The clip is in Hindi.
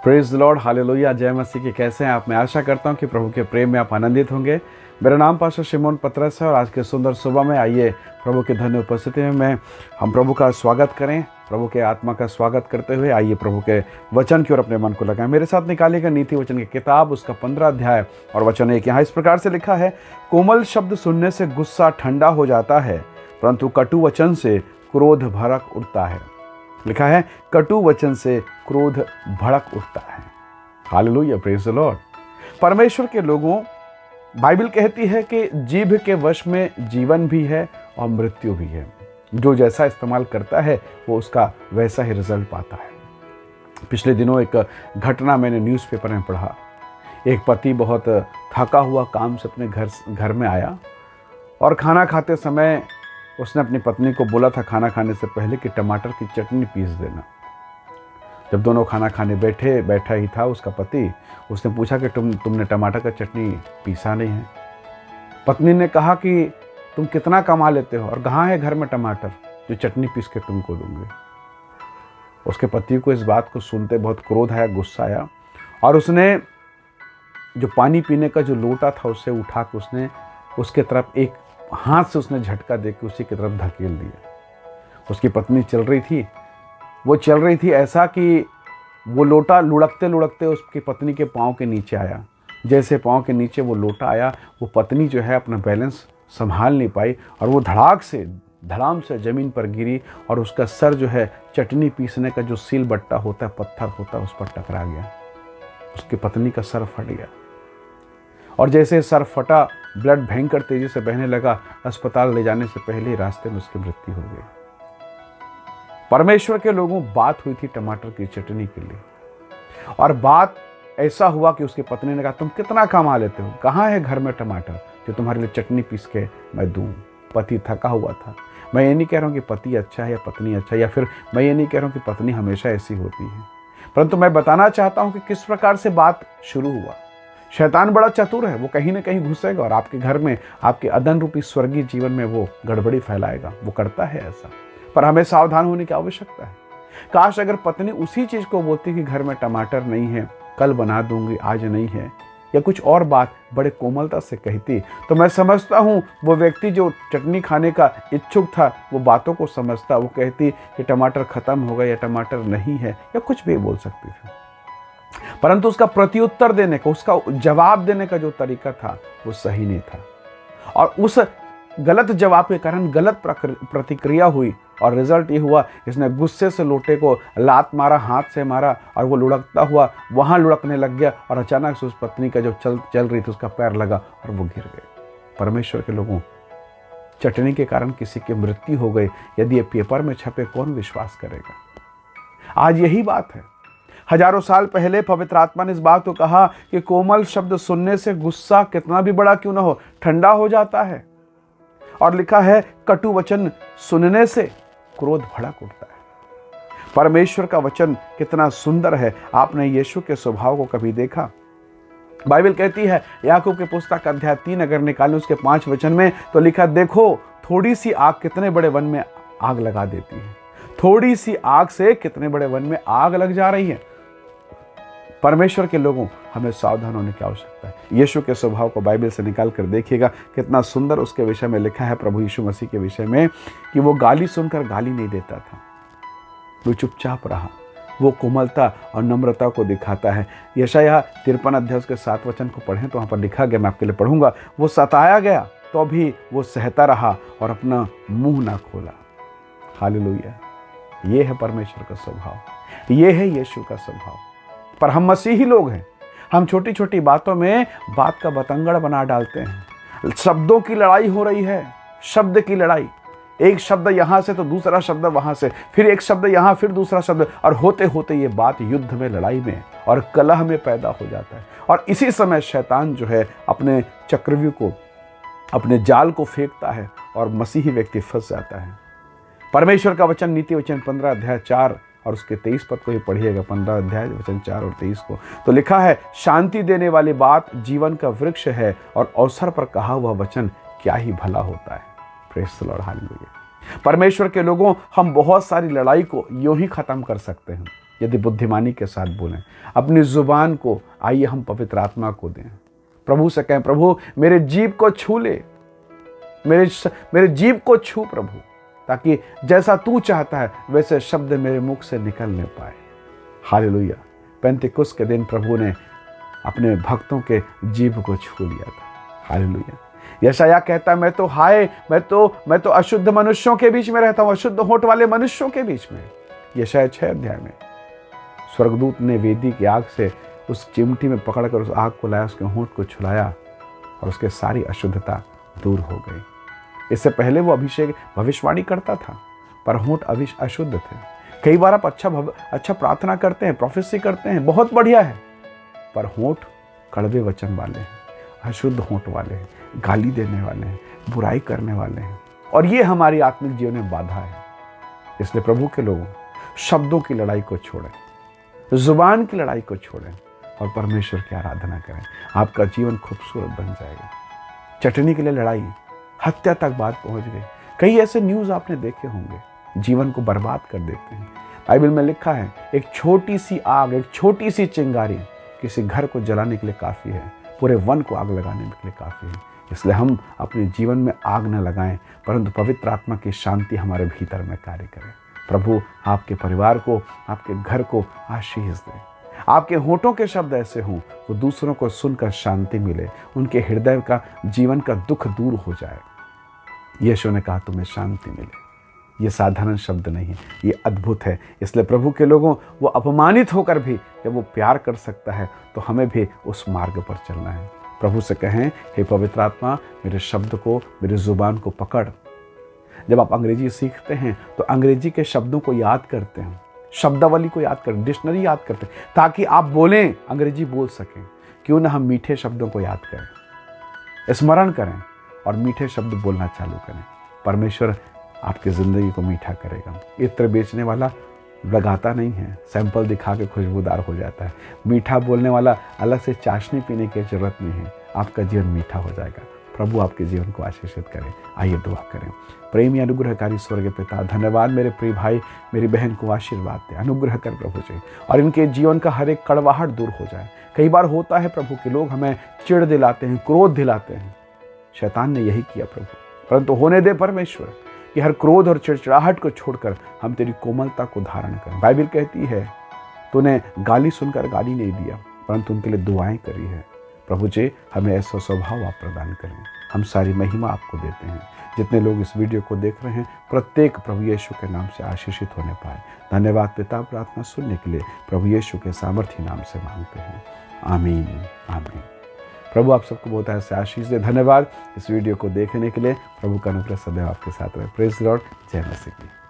प्रेज द लॉर्ड, हालेलुया, जय मसीह की। कैसे हैं आप? मैं आशा करता हूं कि प्रभु के प्रेम में आप आनंदित होंगे। मेरा नाम पास्टर शिमोन पतरस है और आज के सुंदर सुबह में आइए प्रभु की धन्य उपस्थिति में हम प्रभु का स्वागत करें। प्रभु के आत्मा का स्वागत करते हुए आइए प्रभु के वचन की ओर अपने मन को लगाएं। मेरे साथ निकालेगा नीति वचन की किताब, उसका 15 अध्याय और वचन 1। यहाँ इस प्रकार से लिखा है, कोमल शब्द सुनने से गुस्सा ठंडा हो जाता है, परंतु कटु वचन से क्रोध भड़क उठता है। लिखा है, कटु वचन से क्रोध भड़क उठता है। Hallelujah, praise the Lord. परमेश्वर के लोगों, बाइबल कहती है कि जीभ के वश में जीवन भी है और मृत्यु भी है। जो जैसा इस्तेमाल करता है वो उसका वैसा ही रिजल्ट पाता है। पिछले दिनों एक घटना मैंने न्यूज़पेपर में पढ़ा। एक पति बहुत थका हुआ काम से अपने घर में आया और खाना खाते समय उसने अपनी पत्नी को बोला था खाना खाने से पहले कि टमाटर की चटनी पीस देना। जब दोनों खाना खाने बैठा ही था उसका पति, उसने पूछा कि तुमने टमाटर का चटनी पीसा नहीं है। पत्नी ने कहा कि तुम कितना कमा लेते हो और कहाँ है घर में टमाटर जो चटनी पीस के तुमको दूंगे। उसके पति को इस बात को सुनते बहुत क्रोध आया, गुस्सा आया और उसने जो पानी पीने का जो लोटा था उससे उठा के उसने उसके तरफ एक हाथ से उसने झटका देकर उसी की तरफ धकेल दिया। उसकी पत्नी चल रही थी ऐसा कि वो लोटा लुढ़कते लुढ़कते उसकी पत्नी के पाँव के नीचे आया। जैसे पाँव के नीचे वो लोटा आया, वो पत्नी जो है अपना बैलेंस संभाल नहीं पाई और वो धड़ाम से ज़मीन पर गिरी और उसका सर जो है चटनी पीसने का जो सील बट्टा होता है, पत्थर होता है, उस पर टकरा गया। उसकी पत्नी का सर फट गया और जैसे सर फटा, ब्लड भयंकर तेजी से बहने लगा। अस्पताल ले जाने से पहले ही रास्ते में उसकी मृत्यु हो गई। परमेश्वर के लोगों, बात हुई थी टमाटर की चटनी के लिए और बात ऐसा हुआ कि उसकी पत्नी ने कहा, तुम कितना कमा लेते हो, कहाँ है घर में टमाटर जो तुम्हारे लिए चटनी पीस के मैं दूं। पति थका हुआ था। मैं ये नहीं कह रहा हूँ कि पति अच्छा है या पत्नी अच्छा है, या फिर मैं ये नहीं कह रहा हूँ कि पत्नी हमेशा ऐसी होती है, परंतु मैं बताना चाहता हूँ कि किस प्रकार से बात शुरू हुआ। शैतान बड़ा चतुर है, वो कहीं ना कहीं घुसेगा और आपके घर में, आपके अदन रूपी स्वर्गीय जीवन में वो गड़बड़ी फैलाएगा। वो करता है ऐसा, पर हमें सावधान होने की आवश्यकता है। काश अगर पत्नी उसी चीज को बोलती कि घर में टमाटर नहीं है, कल बना दूंगी, आज नहीं है, या कुछ और बात बड़े कोमलता से कहती, तो मैं समझता हूँ वो व्यक्ति जो चटनी खाने का इच्छुक था वो बातों को समझता। वो कहती कि टमाटर खत्म हो गया या टमाटर नहीं है या कुछ भी बोल सकती थी, परंतु उसका प्रत्युत्तर देने का, उसका जवाब देने का जो तरीका था वो सही नहीं था और उस गलत जवाब के कारण गलत प्रतिक्रिया हुई और रिजल्ट ये हुआ, इसने गुस्से से लोटे को लात मारा, हाथ से मारा और वो लुढ़कता हुआ वहाँ लुढ़कने लग गया और अचानक से उस पत्नी का जो चल रही थी उसका पैर लगा और वो गिर गए। परमेश्वर के लोगों, चटनी के कारण किसी की मृत्यु हो गई, यदि ये पेपर में छपे कौन विश्वास करेगा? आज यही बात है। हजारों साल पहले पवित्र आत्मा ने इस बात को कहा कि कोमल शब्द सुनने से गुस्सा कितना भी बड़ा क्यों ना हो ठंडा हो जाता है, और लिखा है कटु वचन सुनने से क्रोध भड़क उठता है। परमेश्वर का वचन कितना सुंदर है। आपने यीशु के स्वभाव को कभी देखा? बाइबल कहती है, याकूब के पुस्तक अध्याय 3 अगर निकालें उसके 5 वचन में, तो लिखा, देखो थोड़ी सी आग कितने बड़े वन में आग लगा देती है। थोड़ी सी आग से कितने बड़े वन में आग लग जा रही है। परमेश्वर के लोगों, हमें सावधान होने की आवश्यकता है। यीशु के स्वभाव को बाइबल से निकाल कर देखिएगा, कितना सुंदर उसके विषय में लिखा है, प्रभु यीशु मसीह के विषय में, कि वो गाली सुनकर गाली नहीं देता था, वो चुपचाप रहा। वो कोमलता और नम्रता को दिखाता है। यशायाह 53 अध्याय के 7 वचन को पढ़ें तो वहाँ पर लिखा गया, मैं आपके लिए पढ़ूंगा, वो सताया गया तो भी वो सहता रहा और अपना मुंह ना खोला। हालेलुया, ये है परमेश्वर का स्वभाव, ये है यीशु का स्वभाव। पर हम मसीही लोग हैं, हम छोटी छोटी बातों में बात का बतंगड़ बना डालते हैं। शब्दों की लड़ाई हो रही है, शब्द की लड़ाई। एक शब्द यहां से तो दूसरा शब्द वहां से, फिर एक शब्द यहां, फिर दूसरा शब्द, और होते होते ये बात युद्ध में, लड़ाई में और कलह में पैदा हो जाता है। और इसी समय शैतान जो है अपने चक्रव्यूह को, अपने जाल को फेंकता है और मसीही व्यक्ति फंस जाता है। परमेश्वर का वचन, नीति वचन 15 अध्याय 4 और उसके 23 पद को ही पढ़िएगा, 15 अध्याय वचन 4 और 23 को, तो लिखा है, शांति देने वाली बात जीवन का वृक्ष है और अवसर पर कहा हुआ वचन क्या ही भला होता है। Praise the Lord, hallelujah. परमेश्वर के लोगों, हम बहुत सारी लड़ाई को यूं ही ख़त्म कर सकते हैं यदि बुद्धिमानी के साथ बोलें। अपनी ज़ुबान को आइए हम पवित्र आत्मा को दें। प्रभु से कहें, प्रभु मेरे जीभ को छू ले, मेरे जीभ को छू प्रभु, ताकि जैसा तू चाहता है वैसे शब्द मेरे मुख से निकलने पाए। हालेलुया। पेंतिकुस्त के दिन प्रभु ने अपने भक्तों के जीभ को छू लिया था। हालेलुया। यशायाह कहता है, मैं तो अशुद्ध मनुष्यों के बीच में रहता हूं, अशुद्ध होंठ वाले मनुष्यों के बीच में। यशायाह 6 अध्याय में स्वर्गदूत ने वेदी की आग से उस चिमटी में पकड़कर उस आग को लाया, उसके होंठ को छुलाया और उसके सारी अशुद्धता दूर हो गई। इससे पहले वो भविष्यवाणी करता था, पर होंठ अशुद्ध थे। कई बार आप अच्छा प्रार्थना करते हैं, प्रोफेसी करते हैं, बहुत बढ़िया है, पर होंठ कड़वे वचन वाले हैं, अशुद्ध होंठ वाले हैं, गाली देने वाले हैं, बुराई करने वाले हैं, और ये हमारी आत्मिक जीवन में बाधा है। इसलिए प्रभु के लोगों, शब्दों की लड़ाई को छोड़ें, जुबान की लड़ाई को छोड़ें और परमेश्वर की आराधना करें। आपका जीवन खूबसूरत बन जाएगा। चटनी के लिए लड़ाई, हत्या तक बात पहुंच गई। कई ऐसे न्यूज़ आपने देखे होंगे, जीवन को बर्बाद कर देते हैं। बाइबल में लिखा है, एक छोटी सी आग, एक छोटी सी चिंगारी किसी घर को जलाने के लिए काफ़ी है, पूरे वन को आग लगाने के लिए काफ़ी है। इसलिए हम अपने जीवन में आग न लगाएं, परंतु पवित्र आत्मा की शांति हमारे भीतर में कार्य करें। प्रभु आपके परिवार को, आपके घर को आशीष दें। आपके होठों के शब्द ऐसे हों वो दूसरों को सुनकर शांति मिले, उनके हृदय का, जीवन का दुख दूर हो जाए। यीशु ने कहा तुम्हें शांति मिले। ये साधारण शब्द नहीं है, ये अद्भुत है। इसलिए प्रभु के लोगों, वो अपमानित होकर भी जब वो प्यार कर सकता है तो हमें भी उस मार्ग पर चलना है। प्रभु से कहें, हे पवित्र आत्मा, मेरे शब्द को, मेरी ज़ुबान को पकड़। जब आप अंग्रेजी सीखते हैं तो अंग्रेजी के शब्दों को याद करते हैं, शब्दावली को याद करें, डिक्शनरी याद करते हैं, ताकि आप बोलें, अंग्रेजी बोल सकें। क्यों ना हम मीठे शब्दों को याद करें, स्मरण करें और मीठे शब्द बोलना चालू करें। परमेश्वर आपकी ज़िंदगी को मीठा करेगा। इत्र बेचने वाला लगाता नहीं है, सैंपल दिखा के खुशबूदार हो जाता है। मीठा बोलने वाला अलग से चाशनी पीने की ज़रूरत नहीं है, आपका जीवन मीठा हो जाएगा। प्रभु आपके जीवन को आशीषित करें। आइए दुआ करें। प्रेमी अनुग्रहकारी स्वर्गीय पिता, धन्यवाद मेरे प्रिय भाई, मेरी बहन को आशीर्वाद दे, अनुग्रह कर प्रभु जी, और इनके जीवन का हर एक कड़वाहट दूर हो जाए। कई बार होता है प्रभु के लोग हमें चिढ़ दिलाते हैं, क्रोध दिलाते हैं। शैतान ने यही किया प्रभु, परंतु होने दे परमेश्वर कि हर क्रोध और चिड़चिड़ाहट को छोड़कर हम तेरी कोमलता को धारण करें। बाइबल कहती है, तूने गाली सुनकर गाली नहीं दिया, परंतु उनके लिए दुआएं करी है। प्रभु जी, हमें ऐसा स्वभाव आप प्रदान करें। हम सारी महिमा आपको देते हैं। जितने लोग इस वीडियो को देख रहे हैं, प्रत्येक प्रभु यीशु के नाम से आशीषित होने पाए। धन्यवाद पिता, प्रार्थना सुनने के लिए प्रभु यीशु के सामर्थ्य नाम से मांगते हैं। आमीन, आमीन। प्रभु आप सबको बहुत ऐसे आशीष दे। धन्यवाद इस वीडियो को देखने के लिए। प्रभु का अनुग्रह सदैव आपके साथ रहे। Praise the Lord. जय मसीह की।